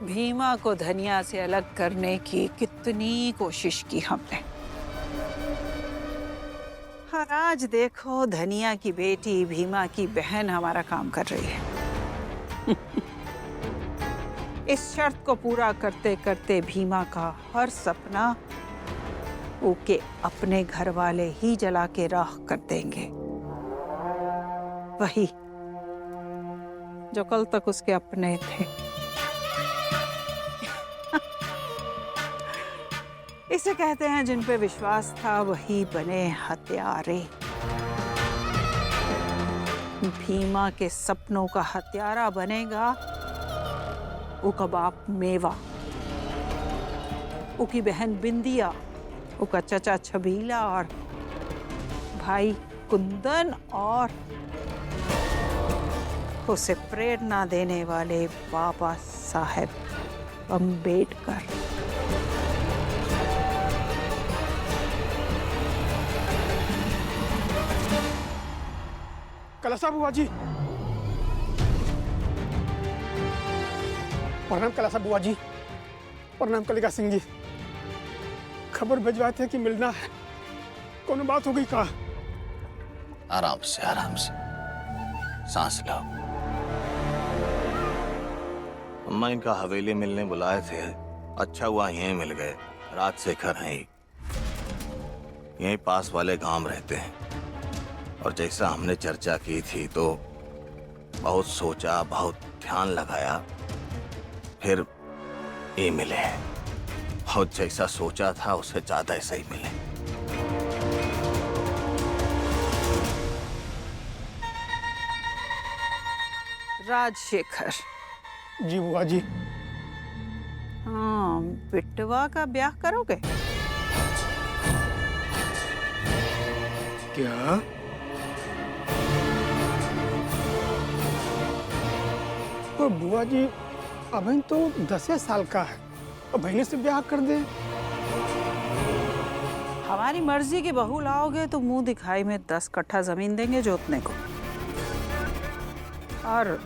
भीमा को धनिया से अलग करने की कितनी कोशिश की हमने। और आज देखो धनिया की बेटी भीमा की बहन हमारा काम कर रही है। इस शर्त को पूरा करते करते भीमा का हर सपना उसके अपने घर वाले ही जला के राख कर देंगे, वही जो कल तक उसके अपने थे। इसे कहते हैं जिन पे विश्वास था वही बने हत्यारे। भीमा के सपनों का हत्यारा बनेगा उसका बाप मेवा, उसकी बहन बिंदिया, उसका चचा छबीला और भाई कुंदन और उसे प्रेरणा देने वाले बाबा साहेब अम्बेडकर। कलसा बुआ जी, प्रणाम कलसा बुआ जी, प्रणाम कलिका सिंह जी। खबर भिजवाए थे कि मिलना है, कौन बात हो गई का? आराम से सांस लो। अम्मा इनका हवेली मिलने बुलाए थे, अच्छा हुआ यहीं मिल गए। राजशेखर हैं, यहीं पास वाले गांव रहते हैं। और जैसा हमने चर्चा की थी तो बहुत सोचा, बहुत ध्यान लगाया, फिर ये मिले। बहुत जैसा सोचा था उससे ज्यादा ऐसा ही मिले। राजशेखर जी बुआ जी। हाँ, बिटवा का ब्याह करोगे? क्या? पर बुआ जी अभी तो 10 साल का है, और बहने से ब्याह कर दे। हमारी मर्जी की बहू लाओगे तो मुंह दिखाई में 10 कट्ठा जमीन देंगे जोतने को, और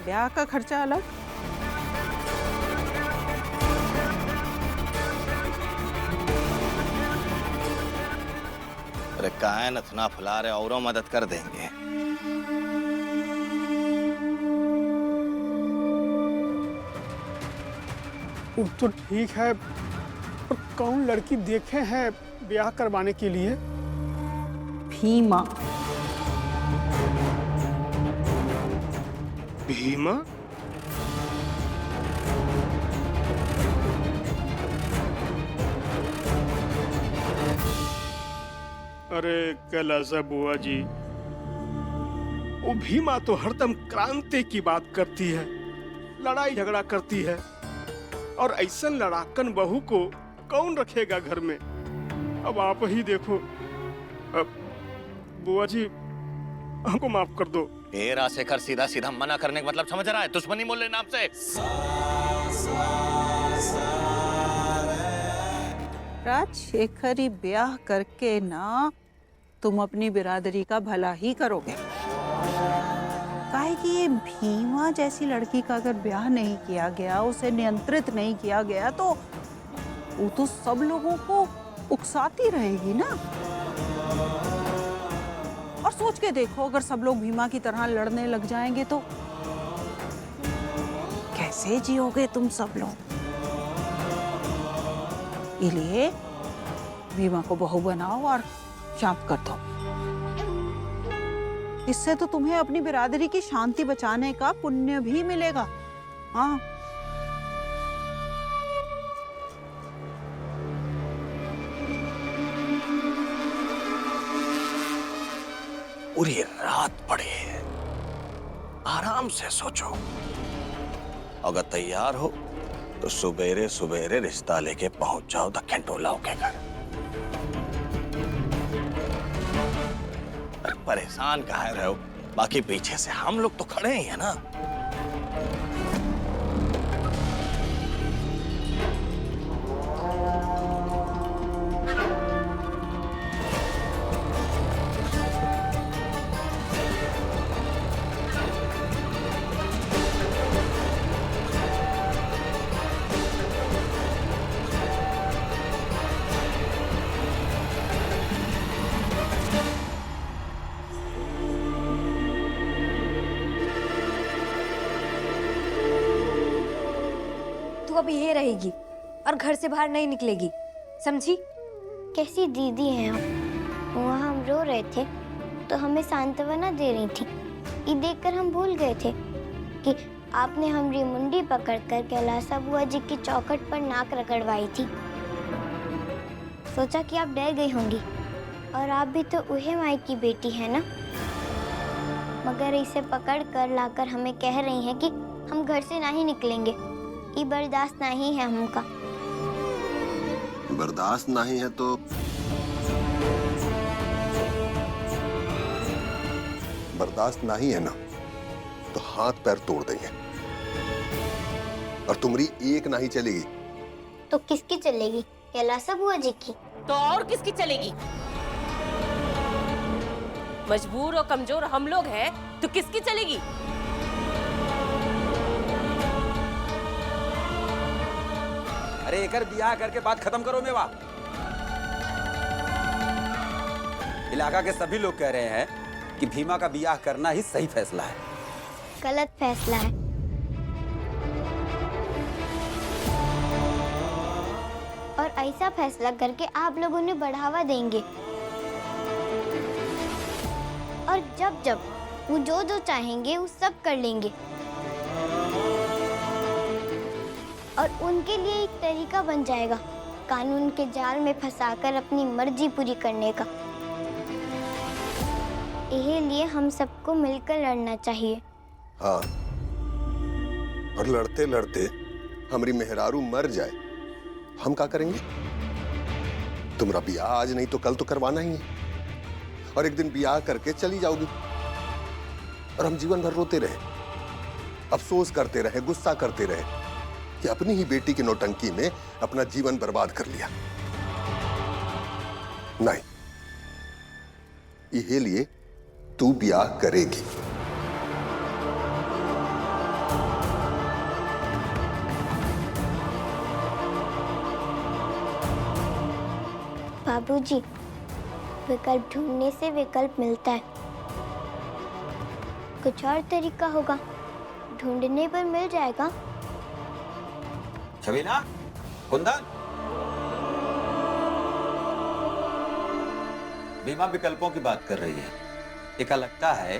ब्याह का खर्चा अलग। अरे काहे नथना फुला रहे, औरों मदद कर देंगे। वो तो ठीक है, पर कौन लड़की देखे हैं ब्याह करवाने के लिए? भीमा। भीमा? अरे कैलासा बुआ जी, वो भीमा तो हरदम क्रांति की बात करती है, लड़ाई झगड़ा करती है, और ऐसा लड़ाकन बहू को कौन रखेगा घर में? अब आप ही देखो। अब बुआ जी हमको माफ कर दो। ए राजशेखर, सीधा सीधा मना करने का मतलब समझ रहा है? दुश्मनी मोल ले नाम से। राजशेखर ही ब्याह करके ना तुम अपनी बिरादरी का भला ही करोगे। काहे कि ये भीमा जैसी लड़की का अगर ब्याह नहीं किया गया, उसे नियंत्रित नहीं किया गया, तो वो तो सब लोगों को उकसाती रहेगी ना। और सोच के देखो, अगर सब लोग भीमा की तरह लड़ने लग जाएंगे तो कैसे जियोगे तुम सब लोग? इसलिए भीमा को बहू बनाओ और शांत कर दो। इससे तो तुम्हें अपनी बिरादरी की शांति बचाने का पुण्य भी मिलेगा। हाँ, पूरी रात पड़ी है, आराम से सोचो। अगर तैयार हो तो सुबेरे सुबेरे रिश्ता लेके पहुंच जाओ दक्षिण टोलाओं के घर। अरे परेशान काहे रहे हो? बाकी पीछे से हम लोग तो खड़े ही हैं ना। तू अभी यहीं रहेगी और घर से बाहर नहीं निकलेगी, समझी? कैसी दीदी हैं आप? वहाँ हम रो रहे थे तो हमें सांत्वना दे रही थी। ये देखकर हम भूल गए थे कि आपने हमारी मुंडी पकड़कर कैलासा बुआ जी की चौखट पर नाक रगड़वाई थी। सोचा कि आप डर गई होंगी, और आप भी तो उहे माई की बेटी है ना। मगर इसे पकड़ कर लाकर हमें कह रही हैं कि हम घर से नहीं निकलेंगे। ये बर्दाश्त नहीं है हमका। बर्दाश्त नहीं है तो बर्दाश्त नहीं है ना तो हाथ पैर तोड़ देंगे, और तुम्हारी एक नहीं चलेगी। तो किसकी चलेगी? कैलासा बुआ जी की। तो और किसकी चलेगी? मजबूर और कमजोर हम लोग हैं तो किसकी चलेगी? अरे एकर बियाह करके बात खत्म करो मेवा। इलाका के सभी लोग कह रहे हैं कि भीमा का बियाह करना ही सही फैसला है। गलत फैसला है। और ऐसा फैसला करके आप लोग उन्हें बढ़ावा देंगे, और जब जब वो जो चाहेंगे वो सब कर लेंगे, और उनके लिए एक तरीका बन जाएगा कानून के जाल में फंसाकर अपनी मर्जी पूरी करने का। यही लिए हम सबको मिलकर लड़ना चाहिए। हाँ, और लड़ते लड़ते हमारी मेहरारू मर जाए, हम क्या करेंगे? तुम्हारा ब्याह आज नहीं तो कल तो करवाना ही है, और एक दिन ब्याह करके चली जाओगी, और हम जीवन भर रोते रहे, अफसोस करते रहे, गुस्सा करते रहे कि अपनी ही बेटी की नौटंकी में अपना जीवन बर्बाद कर लिया। नहीं, ये लिए तू ब्याह करेगी। बाबूजी, विकल्प ढूंढने से विकल्प मिलता है। कुछ और तरीका होगा, ढूंढने पर मिल जाएगा। छबीना, कुंदन, भीमा विकल्पों की बात कर रही है। एक लगता है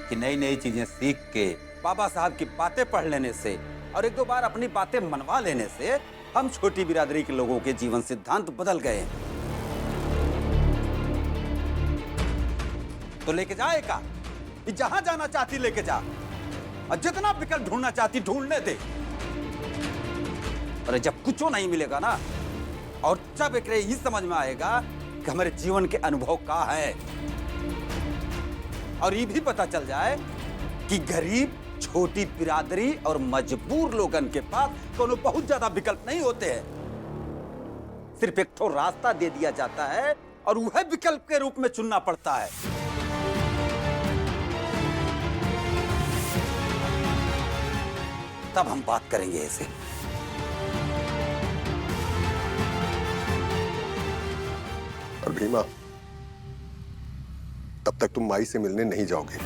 कि नई नई चीजें सीख के बाबा साहब की बातें पढ़ लेने से और एक दो बार अपनी बातें मनवा लेने से हम छोटी बिरादरी के लोगों के जीवन सिद्धांत बदल गए हैं। तो लेके जाए का, जहां जाना चाहती लेके जा, और जितना विकल्प ढूंढना चाहती ढूंढने दे। अरे जब कुछ नहीं मिलेगा ना, और जब एक ये समझ में आएगा कि हमारे जीवन के अनुभव का है, और ये भी पता चल जाए कि गरीब, छोटी बिरादरी और मजबूर लोगन के पास दोनों बहुत ज्यादा विकल्प नहीं होते हैं। सिर्फ एक ठो रास्ता दे दिया जाता है और वह विकल्प के रूप में चुनना पड़ता है। तब हम बात करेंगे इसे। और भीमा, तब तक तुम माई से मिलने नहीं जाओगे।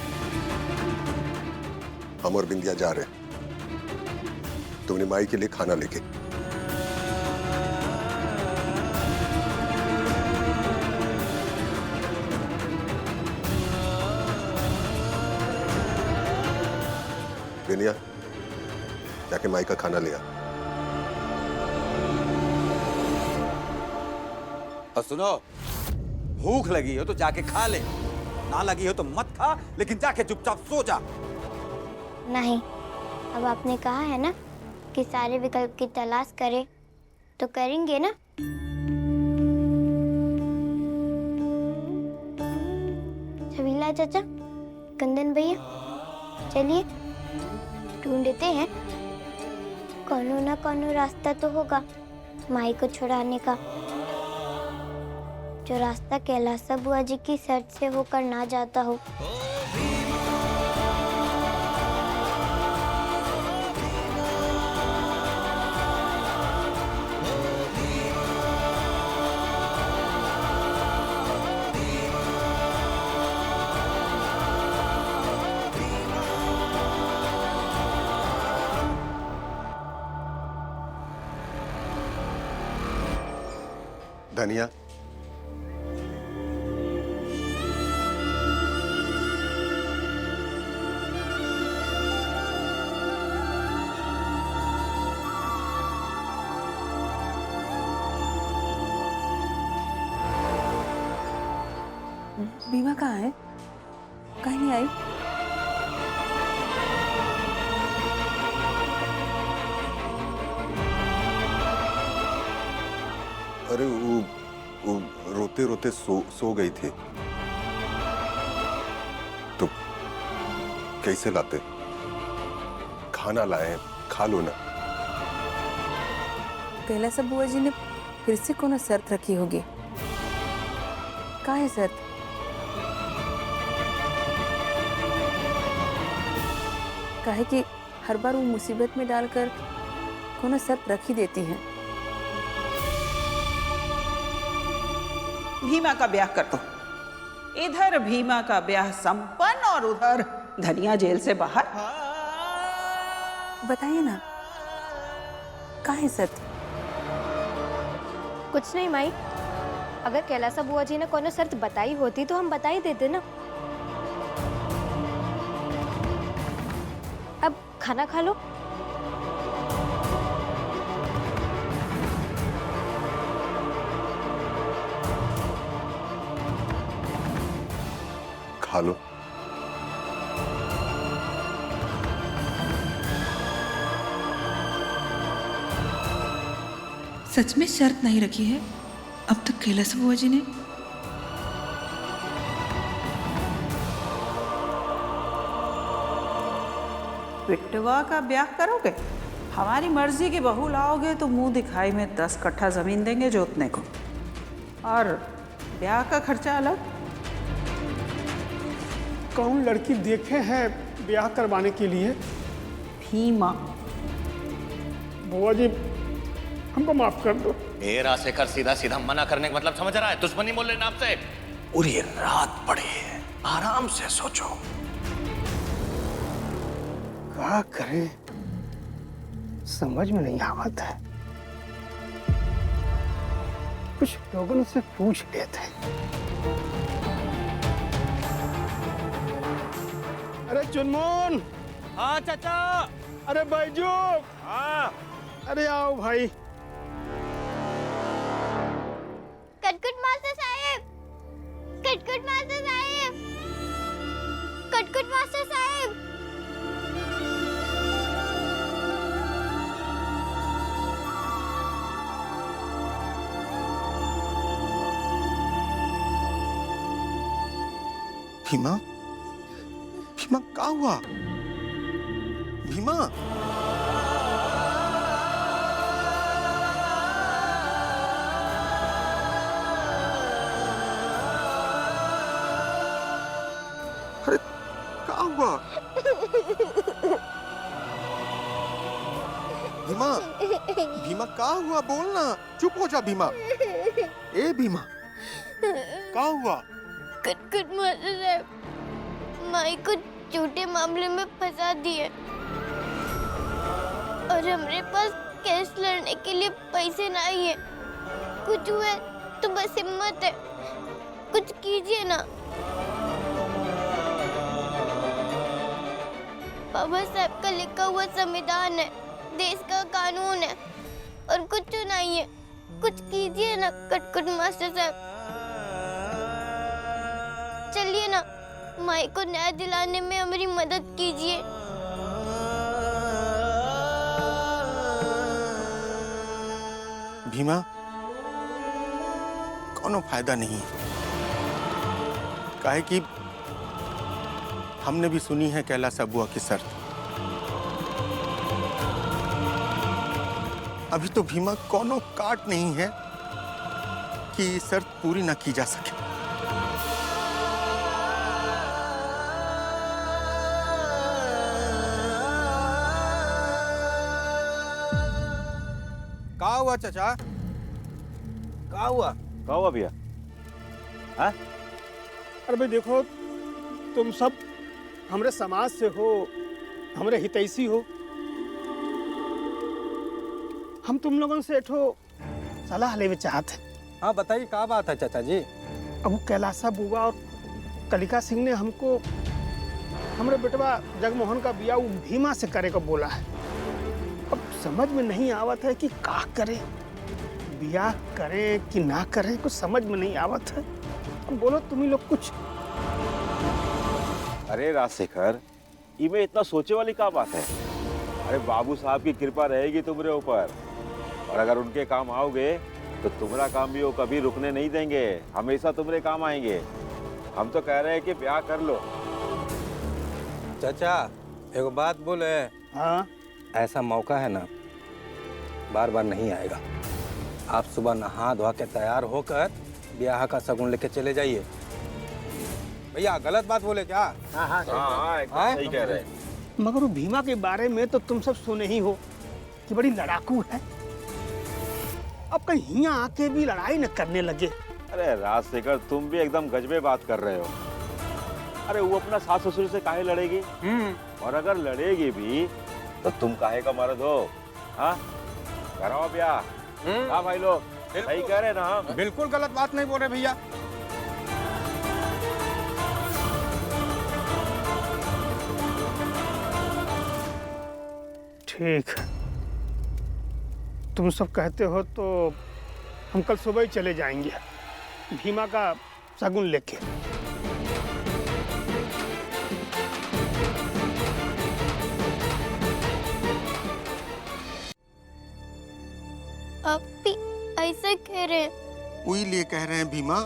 हम और बिंदिया जा रहे हैं तुमने माई के लिए खाना लेके। बिंदिया, जाके माई का खाना ले आ। और सुनो, भूख लगी हो तो जाके खा ले, ना लगी हो तो मत खा, लेकिन जाके चुपचाप सो जा। नहीं, अब आपने कहा है ना कि सारे विकल्प की तलाश करें, तो करेंगे ना। छबीला चाचा, कंदन भैया, चलिए ढूंढते हैं। कोनो ना कोनो रास्ता तो होगा माई को छुड़ाने का, जो रास्ता कैलासा बुआ जी की शर्त से होकर ना जाता हो। धनिया, भीमा कहाँ है? कहीं नहीं आई? अरे वो रोते रोते सो गई थी, तो कैसे लाते? खाना लाए, खा लो ना। कैलाश बुआ जी ने फिर से कोनो शर्त रखी होगी। का है शर्त? काहे कि हर बार वो मुसीबत में डालकर कोनो शर्त रख ही देती हैं। भीमा का ब्याह कर दो। इधर भीमा का ब्याह संपन्न और उधर धनिया जेल से बाहर। बताइए ना, का है शर्त? कुछ नहीं माई, अगर कैलासा बुआ जी ने कोनो शर्त बताई होती तो हम बता ही देते ना। अब खाना खा लो। खा लो। सच में शर्त नहीं रखी है अब तक कैलाश बुआ जी ने? बिटवा का ब्याह करोगे? हमारी मर्जी की बहू लाओगे तो मुंह दिखाई में 10 कट्ठा जमीन देंगे जोतने को, और ब्याह का खर्चा अलग। कौन लड़की देखे हैं ब्याह करवाने के लिए? भीमा। बुआ जी, हमको माफ कर दो। मेरा शेखर सीधा सीधा मना करने का मतलब समझ रहा है? दुश्मनी मोल लेना आपसे। पूरी रात पड़ी है, आराम से सोचो। क्या करें, समझ में नहीं आवत है। कुछ लोगों से पूछ लेते हैं। अरे चुनमुन। हाँ चाचा। अरे बैजू। हाँ। अरे आओ भाई। कटकट मास्टर साहेब, कटकट मास्टर साहेब, कटकट मास्टर साहेब। भीमा, भीमा क्या हुआ? भीमा, अरे क्या हुआ? भीमा, भीमा क्या हुआ? बोलना। चुप हो जा भीमा। ए भीमा, क्या हुआ? कटकट मास्टर साहब माई को झूठे मामले में फंसा दिए, और हमारे पास केस लड़ने के लिए पैसे नहीं है। कुछ हुए तो बस हिम्मत है, कुछ कीजिए ना। बाबा साहब का लिखा हुआ संविधान है, देश का कानून है, और कुछ नहीं है। कुछ कीजिए ना कटकट मास्टर साहब। चलिए ना, माई को न्याय दिलाने में हमारी मदद कीजिए। भीमा, कोनो फायदा नहीं है। काहे कि हमने भी सुनी है कैलाश बुआ की शर्त। अभी तो भीमा कोनो काट नहीं है कि शर्त पूरी ना की जा सके। क्या हुआ चाचा? क्या हुआ? क्या हुआ भैया? हाँ? अरे भाई देखो, तुम सब हमरे समाज से हो, हमरे हितैषी हो। हम तुम लोगों से एठो सलाह लेवे चाहते। हाँ बताइए, क्या बात है चाचा जी? अब कैलासा बुआ और कलिका सिंह ने हमको हमारे बेटवा जगमोहन का बिया वो भीमा से करे को बोला है। अब समझ में नहीं आवत है कि का करे, बिया करें कि ना करें, कुछ समझ में नहीं आवत है। अब बोलो तुम ही लोग कुछ। अरे राजशेखर, इमे इतना सोचे वाली क्या बात है? अरे बाबू साहब की कृपा रहेगी तुम्हारे ऊपर, और अगर उनके काम आओगे तो तुम्हारा काम भी वो कभी रुकने नहीं देंगे, हमेशा तुम्हारे काम आएंगे। हम तो कह रहे हैं कि ब्याह कर लो। चाचा एक बात बोले, हाँ ऐसा मौका है ना, बार बार नहीं आएगा। आप सुबह नहा धोआ के तैयार होकर ब्याह का शगुन लेके चले जाइए। भैया गलत बात बोले क्या? हाँ, एकदम सही कह रहे हैं। मगर वो भीमा के बारे में तो तुम सब सुने ही हो कि बड़ी लड़ाकू है। अब कहीं यहाँ आके भी लड़ाई न करने लगे। अरे राजशेखर, तुम भी एकदम गजबे बात कर रहे हो। अरे वो अपना सास ससुर से काहे लड़ेगी? और अगर लड़ेगी भी तो तुम काहे का मर्द हो? हाँ, कराओ ब्याह। हाँ भाई लोग, सही कह रहे ना? बिल्कुल गलत बात नहीं बोल रहे भैया। ठीक है, तुम सब कहते हो तो हम कल सुबह ही चले जाएंगे भीमा का शगुन लेके। आप भी ऐसा कह रहे हैं? वही लिए कह रहे हैं भीमा,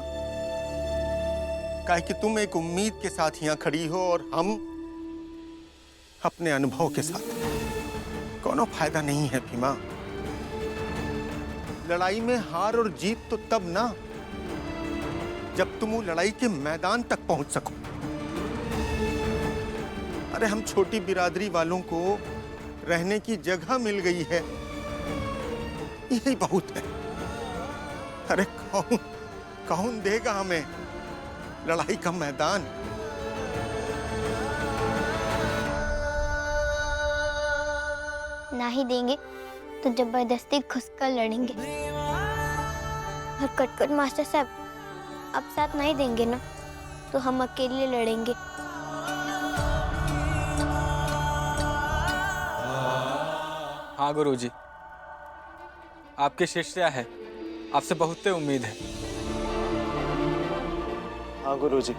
काहे कि तुम एक उम्मीद के साथ यहाँ खड़ी हो और हम अपने अनुभव के साथ। कोनो फायदा नहीं है भीमा। लड़ाई में हार और जीत तो तब ना जब तुम वो लड़ाई के मैदान तक पहुंच सको। अरे हम छोटी बिरादरी वालों को रहने की जगह मिल गई है, यही बहुत है। अरे कौन कौन देगा हमें लड़ाई का मैदान? ना ही देंगे तो जबरदस्ती घुसकर लड़ेंगे। और कटकट मास्टर साहब, आप साथ नहीं देंगे ना तो हम अकेले लड़ेंगे। हाँ गुरुजी, आपके शिष्या है, आपसे बहुत उम्मीद है। हाँ गुरुजी,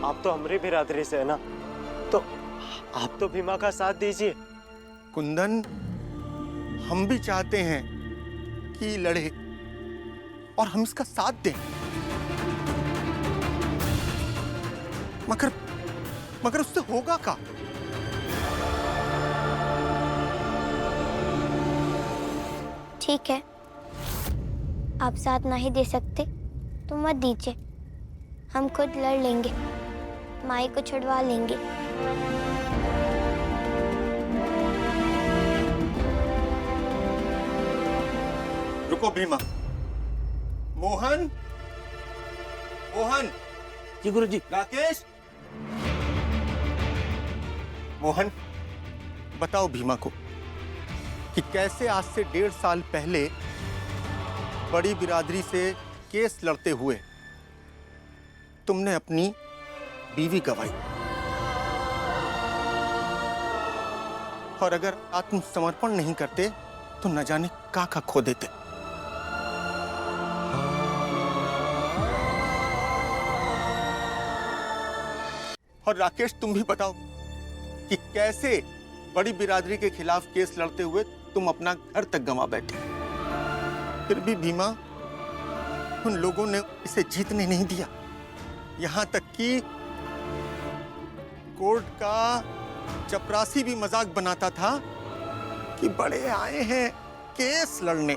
आप तो हमारी बिरादरी से है ना, तो आप तो भीमा का साथ दीजिए। कुंदन, हम भी चाहते हैं कि लड़े और हम इसका साथ दें, मगर उससे होगा क्या? ठीक है, आप साथ नहीं दे सकते तो मत दीजिए, हम खुद लड़ लेंगे, माई को छुड़वा लेंगे। रुको भीमा। मोहन, मोहन। जी गुरुजी। राकेश। मोहन, बताओ भीमा को कि कैसे आज से 1.5 साल पहले बड़ी बिरादरी से केस लड़ते हुए तुमने अपनी बीवी गंवाई, और अगर आत्मसमर्पण नहीं करते तो न जाने का खो देते। और राकेश, तुम भी बताओ कि कैसे बड़ी बिरादरी के खिलाफ केस लड़ते हुए तुम अपना घर तक गंवा बैठे। फिर भी भीमा, उन लोगों ने इसे जीतने नहीं दिया, यहां तक कि कोर्ट का चपरासी भी मजाक बनाता था कि बड़े आए हैं केस लड़ने।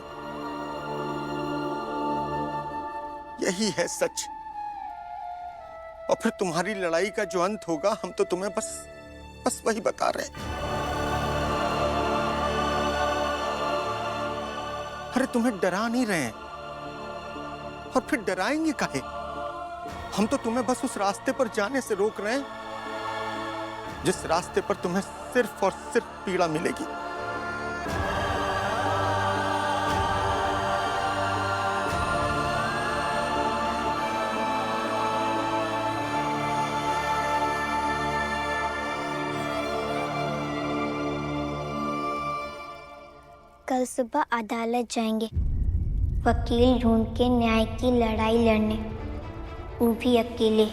यही है सच। और फिर तुम्हारी लड़ाई का जो अंत होगा, हम तो तुम्हें बस वही बता रहे हैं। अरे तुम्हें डरा नहीं रहे हैं, और फिर डराएंगे काहे? हम तो तुम्हें बस उस रास्ते पर जाने से रोक रहे हैं जिस रास्ते पर तुम्हें सिर्फ और सिर्फ पीड़ा मिलेगी। कल सुबह अदालत जाएंगे, वकील ढूंढ के न्याय की लड़ाई लड़ने, वो भी अकेले।